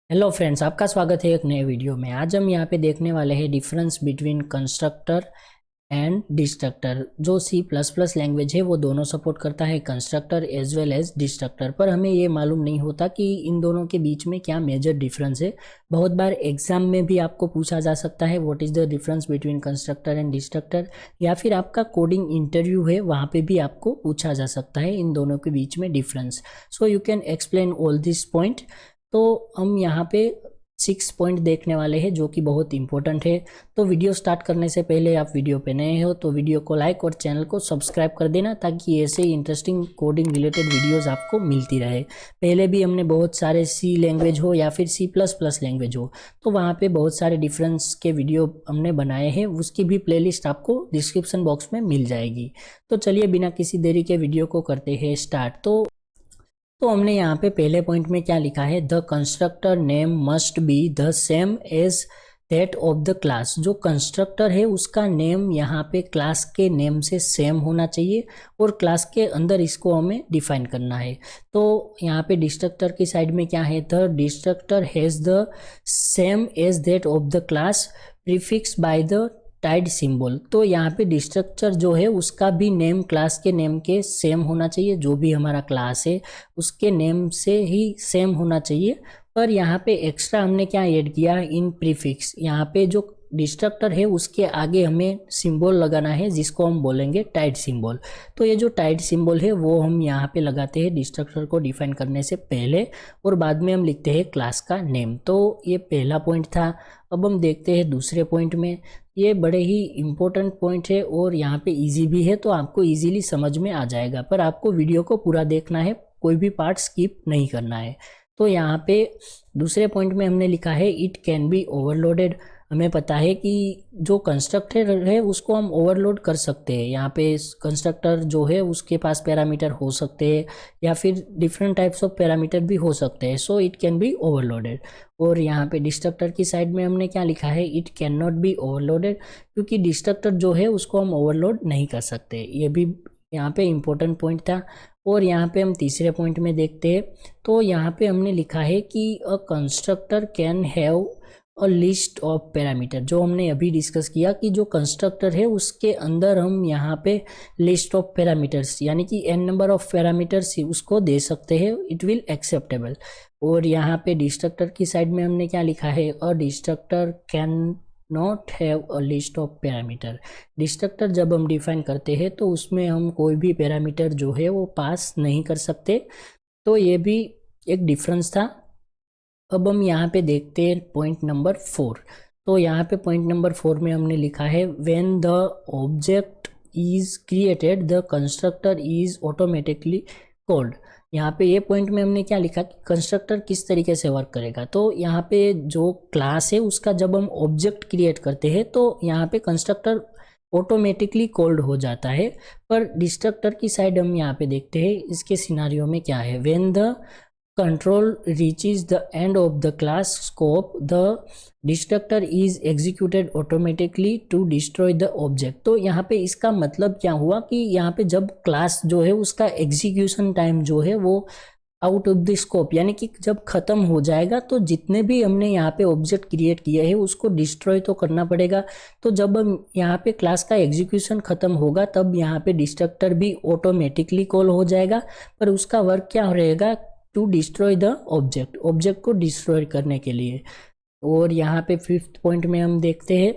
Hello friends, आपका स्वागत है एक नए वीडियो में। आज हम यहाँ पे देखने वाले हैं difference between constructor and destructor. जो सी प्लस प्लस लैंग्वेज है वो दोनों सपोर्ट करता है, constructor as well as destructor. पर हमें ये मालूम नहीं होता कि इन दोनों के बीच में क्या मेजर डिफरेंस है। बहुत बार एग्जाम में भी आपको पूछा जा सकता है what is the difference between constructor and destructor, या फिर आपका कोडिंग इंटरव्यू है वहाँ पे भी आपको पूछा जा सकता है इन दोनों के बीच में difference. So you can explain all this point. तो हम यहाँ पे 6 पॉइंट देखने वाले हैं जो कि बहुत इंपॉर्टेंट है। तो वीडियो स्टार्ट करने से पहले आप वीडियो पे नए हो तो वीडियो को लाइक और चैनल को सब्सक्राइब कर देना, ताकि ऐसे ही इंटरेस्टिंग कोडिंग रिलेटेड वीडियोस आपको मिलती रहे। पहले भी हमने बहुत सारे सी लैंग्वेज हो या फिर सी प्लस प्लस लैंग्वेज हो तो वहाँ पे बहुत सारे डिफरेंस के वीडियो हमने बनाए हैं, उसकी भी प्लेलिस्ट आपको डिस्क्रिप्शन बॉक्स में मिल जाएगी। तो चलिए बिना किसी देरी के वीडियो को करते हैं स्टार्ट। तो हमने यहाँ पे पहले पॉइंट में क्या लिखा है, the constructor name must be the same as that of the class. जो कंस्ट्रक्टर है उसका नेम यहाँ पे क्लास के नेम से सेम होना चाहिए और क्लास के अंदर इसको हमें डिफाइन करना है। तो यहाँ पे डिस्ट्रक्टर की साइड में क्या है, the destructor has the same as that of the class prefix by the tide symbol. तो यहाँ पे डिस्ट्रक्टर जो है उसका भी नेम क्लास के नेम के सेम होना चाहिए, जो भी हमारा क्लास है उसके नेम से ही सेम होना चाहिए। पर यहाँ पे एक्स्ट्रा हमने क्या ऐड किया, इन प्रीफिक्स। यहाँ पे जो डिस्ट्रक्टर है उसके आगे हमें सिंबल लगाना है जिसको हम बोलेंगे टाइड सिंबल। तो ये जो टाइड सिंबल है वो हम यहाँ पे लगाते हैं डिस्ट्रक्टर को डिफाइन करने से पहले, और बाद में हम लिखते हैं क्लास का नेम। तो ये पहला पॉइंट था। अब हम देखते हैं दूसरे पॉइंट में। ये बड़े ही इम्पोर्टेंट पॉइंट है और यहाँ पे इजी भी है, तो आपको इजीली समझ में आ जाएगा। पर आपको वीडियो को पूरा देखना है, कोई भी पार्ट स्किप नहीं करना है। तो यहाँ पे दूसरे पॉइंट में हमने लिखा है इट कैन बी ओवरलोडेड। हमें पता है कि जो कंस्ट्रक्टर है उसको हम ओवरलोड कर सकते हैं। यहाँ पे कंस्ट्रक्टर जो है उसके पास पैरामीटर हो सकते हैं या फिर डिफरेंट टाइप्स ऑफ पैरामीटर भी हो सकते हैं। So it can be overloaded. और यहाँ पे डिस्ट्रक्टर की साइड में हमने क्या लिखा है, it can not be overloaded, क्योंकि डिस्ट्रक्टर जो है उसको हम ओवरलोड नहीं कर सकते। ये भी यहाँ पे इम्पोर्टेंट पॉइंट था। और यहाँ पे हम तीसरे पॉइंट में देखते हैं। तो यहाँ पे हमने लिखा है कि अ constructor can have a list of parameter. जो हमने अभी डिस्कस किया कि जो कंस्ट्रक्टर है उसके अंदर हम यहाँ पे लिस्ट ऑफ पैरामीटर्स यानी कि n नंबर ऑफ पैरामीटर्स उसको दे सकते हैं, इट विल एक्सेप्टेबल। और यहाँ पे डिस्ट्रक्टर की साइड में हमने क्या लिखा है, a destructor can not have a list of parameter. Destructor जब हम डिफाइन करते हैं तो उसमें हम कोई भी पैरामीटर जो है वो पास नहीं कर सकते। तो ये भी एक डिफरेंस था। अब हम यहाँ पे देखते हैं पॉइंट नंबर 4। तो यहाँ पे पॉइंट नंबर 4 में हमने लिखा है when the object is created the constructor is automatically called. यहाँ पे ये पॉइंट में हमने क्या लिखा कि कंस्ट्रक्टर किस तरीके से वर्क करेगा। तो यहाँ पे जो क्लास है उसका जब हम ऑब्जेक्ट क्रिएट करते हैं तो यहाँ पे कंस्ट्रक्टर ऑटोमेटिकली कॉल्ड हो जाता है। पर डिस्ट्रक्टर की साइड हम यहाँ पे देखते हैं इसके सिनारियो में क्या है, when the control reaches the end of the class scope the destructor is executed automatically to destroy the object। तो यहाँ पे इसका मतलब क्या हुआ कि यहाँ पे जब क्लास जो है उसका एग्जीक्यूशन टाइम जो है वो आउट ऑफ द स्कोप, यानी कि जब खत्म हो जाएगा तो जितने भी हमने यहाँ पे ऑब्जेक्ट क्रिएट किए हैं उसको डिस्ट्रॉय तो करना पड़ेगा। तो जब हम यहाँ पे क्लास का एग्जीक्यूशन खत्म होगा तब यहाँ पे डिस्ट्रक्टर भी ऑटोमेटिकली कॉल हो जाएगा, पर उसका वर्क क्या रहेगा, to destroy the object, object को डिस्ट्रॉय करने के लिए। और यहाँ पे 5th पॉइंट में हम देखते हैं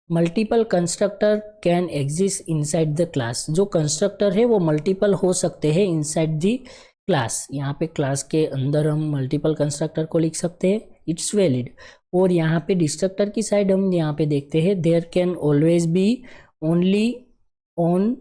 multiple constructor can exist inside the class. जो कंस्ट्रक्टर है वो मल्टीपल हो सकते हैं इनसाइड द क्लास। यहाँ पे क्लास के अंदर हम मल्टीपल कंस्ट्रक्टर को लिख सकते हैं, इट्स वैलिड। और यहाँ पे डिस्ट्रक्टर की साइड हम यहाँ पे देखते हैं there can always be only on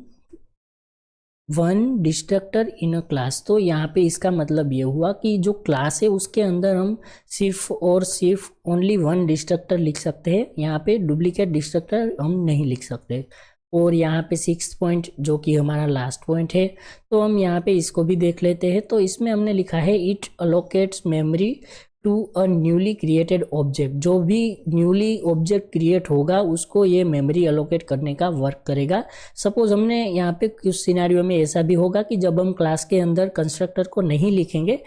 one destructor in a class. तो यहाँ पे इसका मतलब ये हुआ कि जो क्लास है उसके अंदर हम सिर्फ और सिर्फ ओनली वन डिस्ट्रक्टर लिख सकते हैं, यहाँ पे डुप्लीकेट डिस्ट्रक्टर हम नहीं लिख सकते। और यहाँ पे 6th पॉइंट जो कि हमारा लास्ट पॉइंट है, तो हम यहाँ पे इसको भी देख लेते हैं। तो इसमें हमने लिखा है it allocates memory to a newly created object. जो भी न्यूली ऑब्जेक्ट क्रिएट होगा उसको ये मेमोरी अलोकेट करने का वर्क करेगा। सपोज हमने यहाँ पे कुछ सिनेरियो में ऐसा भी होगा कि जब हम क्लास के अंदर कंस्ट्रक्टर को नहीं लिखेंगे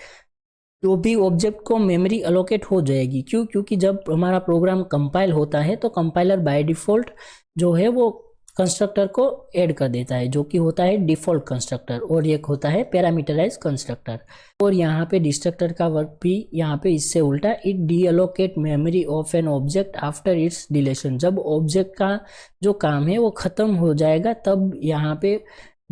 तो भी ऑब्जेक्ट को मेमोरी अलोकेट हो जाएगी। क्यों? क्योंकि जब हमारा प्रोग्राम कंपाइल होता है तो कंपाइलर बाय डिफ़ॉल्ट जो है वो कंस्ट्रक्टर को ऐड कर देता है, जो कि होता है डिफ़ॉल्ट कंस्ट्रक्टर, और एक होता है पैरामीटराइज कंस्ट्रक्टर। और यहाँ पे डिस्ट्रक्टर का वर्क भी यहाँ पे इससे उल्टा, it deallocate memory of an object after its deletion. जब ऑब्जेक्ट का जो काम है वो ख़त्म हो जाएगा तब यहाँ पे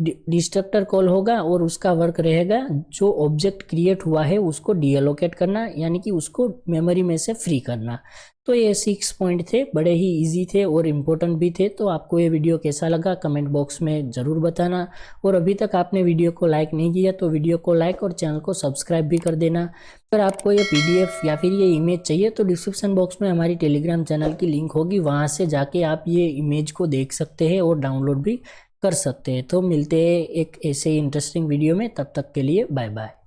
डिस्ट्रक्टर कॉल होगा और उसका वर्क रहेगा जो ऑब्जेक्ट क्रिएट हुआ है उसको डीअलोकेट करना, यानी कि उसको मेमोरी में से फ्री करना। तो ये 6 पॉइंट थे, बड़े ही इजी थे और इम्पोर्टेंट भी थे। तो आपको ये वीडियो कैसा लगा कमेंट बॉक्स में ज़रूर बताना, और अभी तक आपने वीडियो को लाइक नहीं किया तो वीडियो को लाइक और चैनल को सब्सक्राइब भी कर देना। अगर आपको ये PDF या फिर ये इमेज चाहिए तो डिस्क्रिप्शन बॉक्स में हमारी टेलीग्राम चैनल की लिंक होगी, वहाँ से जाके आप ये इमेज को देख सकते हैं और डाउनलोड भी कर सकते हैं। तो मिलते हैं एक ऐसे इंटरेस्टिंग वीडियो में, तब तक के लिए बाय बाय।